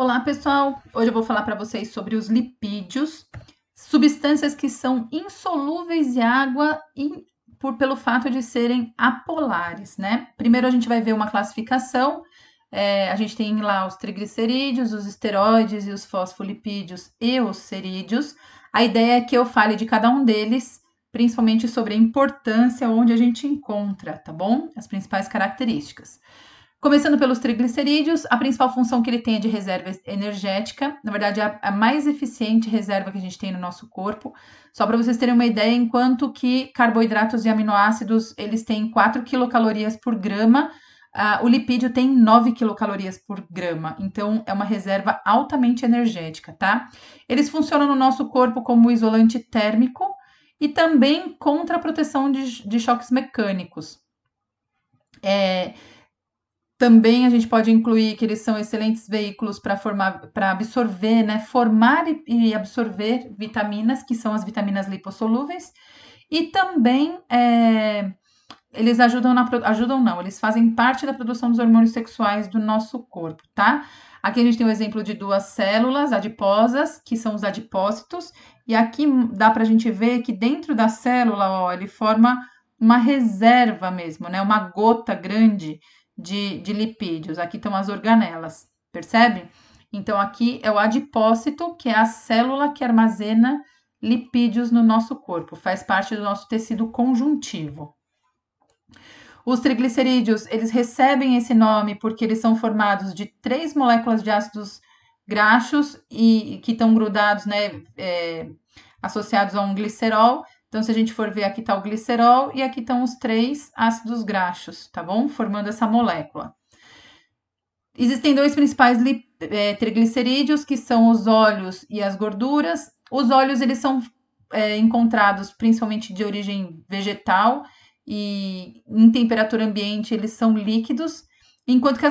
Olá, pessoal! Hoje eu vou falar para vocês sobre os lipídios, substâncias que são insolúveis em água pelo fato de serem apolares, né? Primeiro a gente vai ver uma classificação. A gente tem lá os triglicerídeos, os esteroides e os fosfolipídios e os cerídeos. A ideia é que eu fale de cada um deles, principalmente sobre a importância, onde a gente encontra, tá bom? As principais características. Começando pelos triglicerídeos, a principal função que ele tem é de reserva energética. Na verdade, é a mais eficiente reserva que a gente tem no nosso corpo. Só para vocês terem uma ideia, enquanto que carboidratos e aminoácidos, eles têm 4 quilocalorias por grama, o lipídio tem 9 quilocalorias por grama. Então, é uma reserva altamente energética, tá? Eles funcionam no nosso corpo como isolante térmico e também contra a proteção de choques mecânicos. Também a gente pode incluir que eles são excelentes veículos para absorver, né? Formar e absorver vitaminas, que são as vitaminas lipossolúveis, e também eles eles fazem parte da produção dos hormônios sexuais do nosso corpo, tá? Aqui a gente tem o exemplo de duas células adiposas, que são os adipócitos, e aqui dá para a gente ver que dentro da célula, ó, ele forma uma reserva mesmo, né? Uma gota grande de lipídios. Aqui estão as organelas, percebe? Então, aqui é o adipócito, que é a célula que armazena lipídios no nosso corpo, faz parte do nosso tecido conjuntivo. Os triglicerídeos, eles recebem esse nome porque eles são formados de 3 moléculas de ácidos graxos e que estão grudados, né, associados a um glicerol. Então, se a gente for ver, aqui está o glicerol e aqui estão os 3 ácidos graxos, tá bom? Formando essa molécula. Existem dois principais triglicerídeos, que são os óleos e as gorduras. Os óleos, eles são encontrados principalmente de origem vegetal e em temperatura ambiente eles são líquidos, enquanto que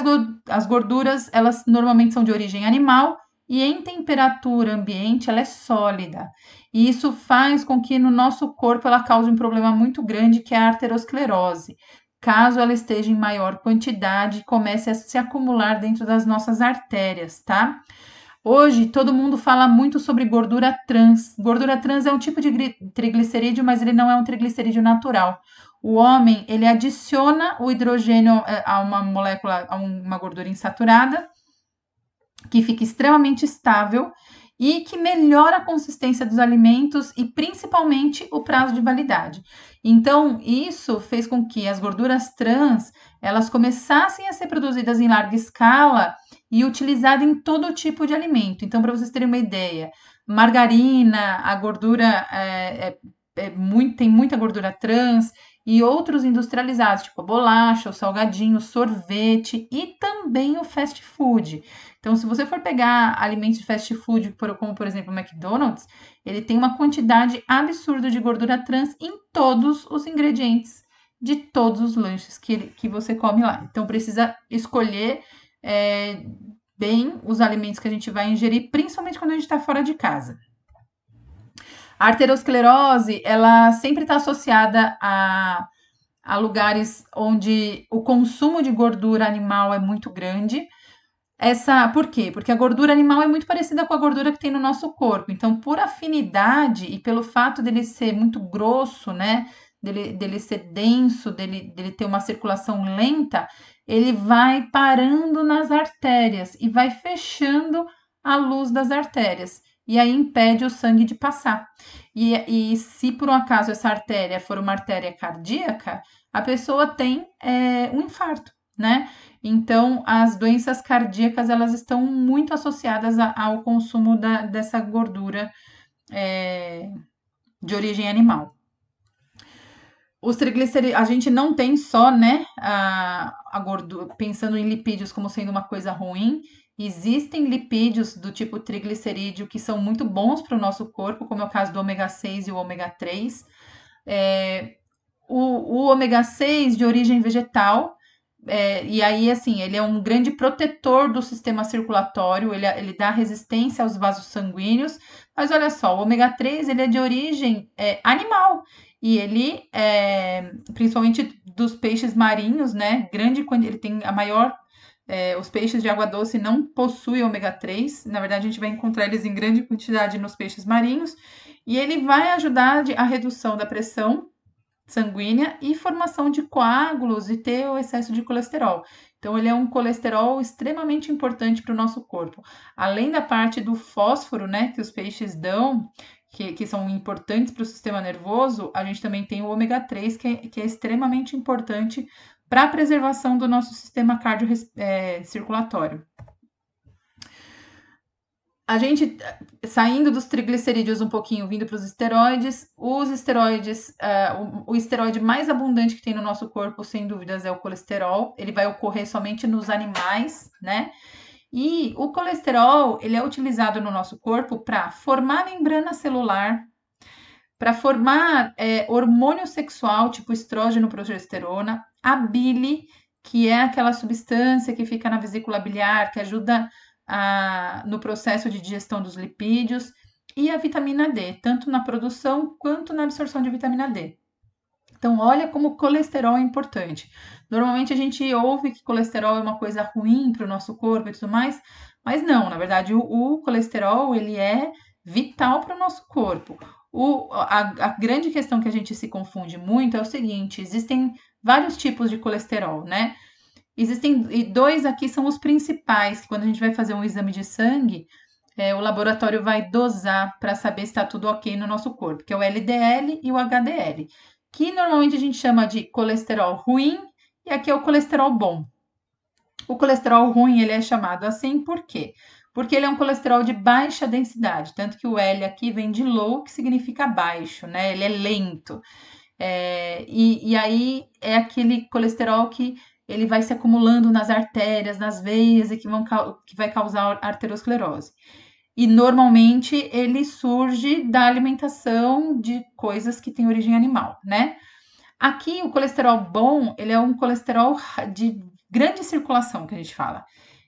as gorduras, elas normalmente são de origem animal e em temperatura ambiente ela é sólida. E isso faz com que no nosso corpo ela cause um problema muito grande, que é a arteriosclerose, caso ela esteja em maior quantidade e comece a se acumular dentro das nossas artérias, tá? Hoje, todo mundo fala muito sobre gordura trans. Gordura trans é um tipo de triglicerídeo, mas ele não é um triglicerídeo natural. O homem, ele adiciona o hidrogênio a uma molécula, a uma gordura insaturada, que fica extremamente estável e que melhora a consistência dos alimentos e principalmente o prazo de validade. Então, isso fez com que as gorduras trans, elas começassem a ser produzidas em larga escala e utilizada em todo tipo de alimento. Então, para vocês terem uma ideia, margarina, a gordura tem muita gordura trans e outros industrializados, tipo a bolacha, o salgadinho, o sorvete e também o fast food. Então, se você for pegar alimentos de fast food, como por exemplo o McDonald's, ele tem uma quantidade absurda de gordura trans em todos os ingredientes de todos os lanches que você come lá. Então, precisa escolher bem os alimentos que a gente vai ingerir, principalmente quando a gente está fora de casa. A arteriosclerose, ela sempre está associada a lugares onde o consumo de gordura animal é muito grande. Por quê? Porque a gordura animal é muito parecida com a gordura que tem no nosso corpo. Então, por afinidade e pelo fato dele ser muito grosso, né? Dele ser denso, dele ter uma circulação lenta, ele vai parando nas artérias e vai fechando a luz das artérias. E aí impede o sangue de passar. E se por um acaso essa artéria for uma artéria cardíaca, a pessoa tem um infarto, né? Então, as doenças cardíacas, elas estão muito associadas ao consumo dessa gordura de origem animal. Os triglicerídeos, a gente não tem só, né, a gordura, pensando em lipídios como sendo uma coisa ruim. Existem lipídios do tipo triglicerídeo que são muito bons para o nosso corpo, como é o caso do ômega 6 e o ômega 3. O ômega 6 de origem vegetal, e aí, assim, ele é um grande protetor do sistema circulatório, ele dá resistência aos vasos sanguíneos, mas olha só, o ômega 3, ele é de origem animal, e ele, principalmente dos peixes marinhos, né, ele tem a maior Os peixes de água doce não possuem ômega 3, na verdade a gente vai encontrar eles em grande quantidade nos peixes marinhos, e ele vai ajudar a redução da pressão sanguínea e formação de coágulos e ter o excesso de colesterol. Então, ele é um colesterol extremamente importante para o nosso corpo. Além da parte do fósforo, né, que os peixes dão, que são importantes para o sistema nervoso, a gente também tem o ômega 3, que é extremamente importante para a preservação do nosso sistema cardiocirculatório. A gente, saindo dos triglicerídeos um pouquinho, vindo para os esteroides, o esteroide mais abundante que tem no nosso corpo, sem dúvidas, é o colesterol. Ele vai ocorrer somente nos animais, né? E o colesterol, ele é utilizado no nosso corpo para formar membrana celular, para formar hormônio sexual, tipo estrógeno, progesterona, a bile, que é aquela substância que fica na vesícula biliar, que ajuda no processo de digestão dos lipídios, e a vitamina D, tanto na produção quanto na absorção de vitamina D. Então, olha como o colesterol é importante. Normalmente a gente ouve que colesterol é uma coisa ruim para o nosso corpo e tudo mais, mas não, na verdade, o colesterol ele é vital para o nosso corpo. A grande questão que a gente se confunde muito é o seguinte: existem vários tipos de colesterol, né? E dois aqui são os principais, que quando a gente vai fazer um exame de sangue, o laboratório vai dosar para saber se está tudo ok no nosso corpo, que é o LDL e o HDL, que normalmente a gente chama de colesterol ruim, e aqui é o colesterol bom. O colesterol ruim ele é chamado assim por quê? Porque ele é um colesterol de baixa densidade, tanto que o L aqui vem de low, que significa baixo, né? Ele é lento. E aí é aquele colesterol que ele vai se acumulando nas artérias, nas veias e que vai causar arteriosclerose. E normalmente ele surge da alimentação de coisas que têm origem animal, né? Aqui o colesterol bom, ele é um colesterol de grande circulação, que a gente fala.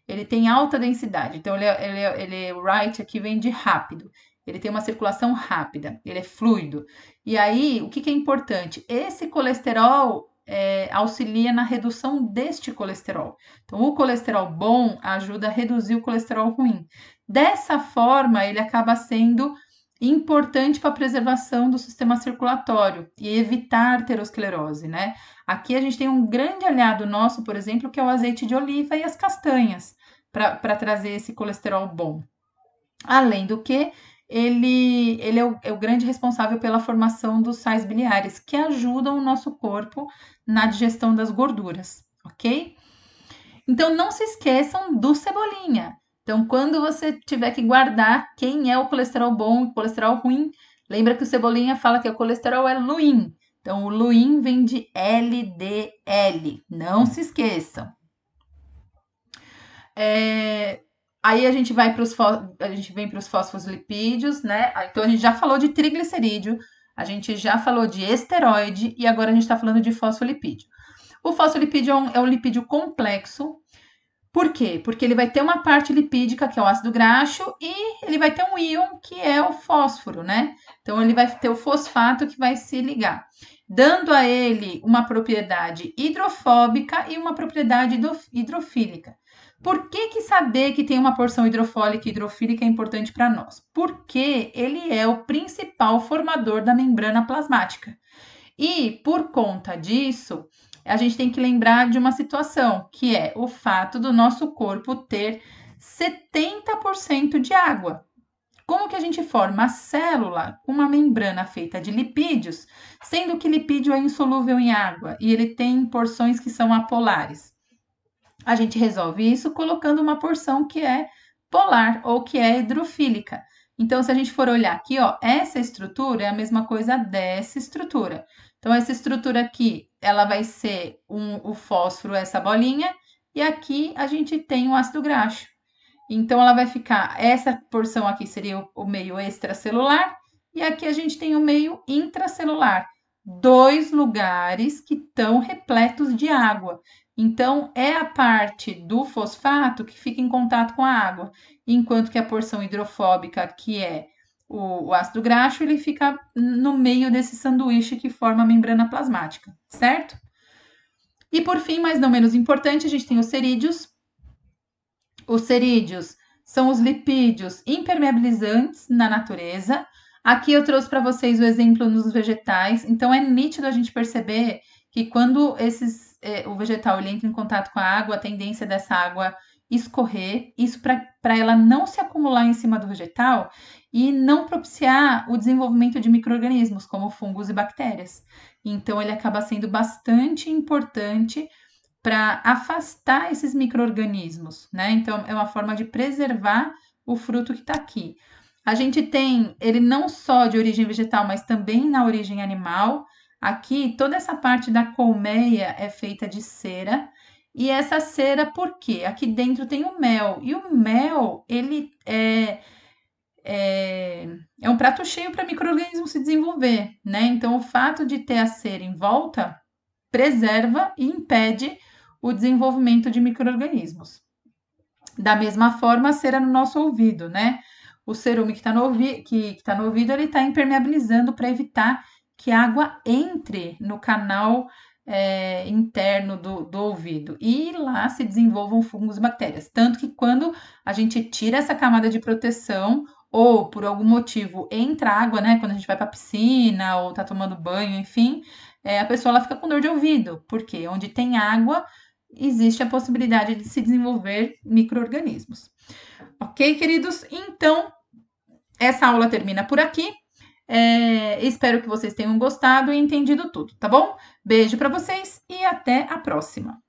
Ele tem alta densidade, então o right aqui vem de rápido. Ele tem uma circulação rápida, ele é fluido. E aí, o que é importante? Esse colesterol auxilia na redução deste colesterol. Então, o colesterol bom ajuda a reduzir o colesterol ruim. Dessa forma, ele acaba sendo importante para a preservação do sistema circulatório e evitar arteriosclerose, né? Aqui a gente tem um grande aliado nosso, por exemplo, que é o azeite de oliva e as castanhas, para trazer esse colesterol bom. Além do que, ele é o grande responsável pela formação dos sais biliares, que ajudam o nosso corpo na digestão das gorduras, ok? Então, não se esqueçam do cebolinha. Então, quando você tiver que guardar quem é o colesterol bom e o colesterol ruim, lembra que o cebolinha fala que o colesterol é Luin. Então, o Luin vem de LDL. Não se esqueçam. Aí a gente vem para os fosfolipídios, né? Então, a gente já falou de triglicerídeo, a gente já falou de esteroide e agora a gente está falando de fosfolipídio. O fosfolipídio é um lipídio complexo. Por quê? Porque ele vai ter uma parte lipídica, que é o ácido graxo, e ele vai ter um íon, que é o fósforo, né? Então, ele vai ter o fosfato que vai se ligar, dando a ele uma propriedade hidrofóbica e uma propriedade hidrofílica. Por que saber que tem uma porção hidrofólica e hidrofílica é importante para nós? Porque ele é o principal formador da membrana plasmática. E, por conta disso, a gente tem que lembrar de uma situação, que é o fato do nosso corpo ter 70% de água. Como que a gente forma a célula com uma membrana feita de lipídios, sendo que lipídio é insolúvel em água e ele tem porções que são apolares? A gente resolve isso colocando uma porção que é polar ou que é hidrofílica. Então, se a gente for olhar aqui, ó, essa estrutura é a mesma coisa dessa estrutura. Então, essa estrutura aqui, ela vai ser o fósforo, essa bolinha, e aqui a gente tem o ácido graxo. Então, ela vai ficar, essa porção aqui seria o meio extracelular, e aqui a gente tem o meio intracelular. Dois lugares que estão repletos de água. Então, é a parte do fosfato que fica em contato com a água, enquanto que a porção hidrofóbica, que é o ácido graxo, ele fica no meio desse sanduíche que forma a membrana plasmática, certo? E por fim, mas não menos importante, a gente tem os cerídeos, Os cerídeos são os lipídios impermeabilizantes na natureza. Aqui eu trouxe para vocês o exemplo nos vegetais. Então, é nítido a gente perceber que quando o vegetal ele entra em contato com a água, a tendência dessa água escorrer, isso para ela não se acumular em cima do vegetal e não propiciar o desenvolvimento de micro-organismos, como fungos e bactérias. Então, ele acaba sendo bastante importante para afastar esses micro-organismos, né? Então, é uma forma de preservar o fruto que está aqui. A gente tem ele não só de origem vegetal, mas também na origem animal. Aqui, toda essa parte da colmeia é feita de cera. E essa cera, por quê? Aqui dentro tem o mel. E o mel, ele é um prato cheio para micro-organismo se desenvolver, né? Então, o fato de ter a cera em volta preserva e impede o desenvolvimento de micro-organismos. Da mesma forma, a cera no nosso ouvido, né? O cerume que está no ouvido, ele está impermeabilizando para evitar que a água entre no canal interno do ouvido e lá se desenvolvam fungos e bactérias. Tanto que quando a gente tira essa camada de proteção ou por algum motivo entra água, né? Quando a gente vai para a piscina ou tá tomando banho, enfim, a pessoa ela fica com dor de ouvido, porque onde tem água existe a possibilidade de se desenvolver micro-organismos. Ok, queridos? Então, essa aula termina por aqui. Espero que vocês tenham gostado e entendido tudo, tá bom? Beijo para vocês e até a próxima!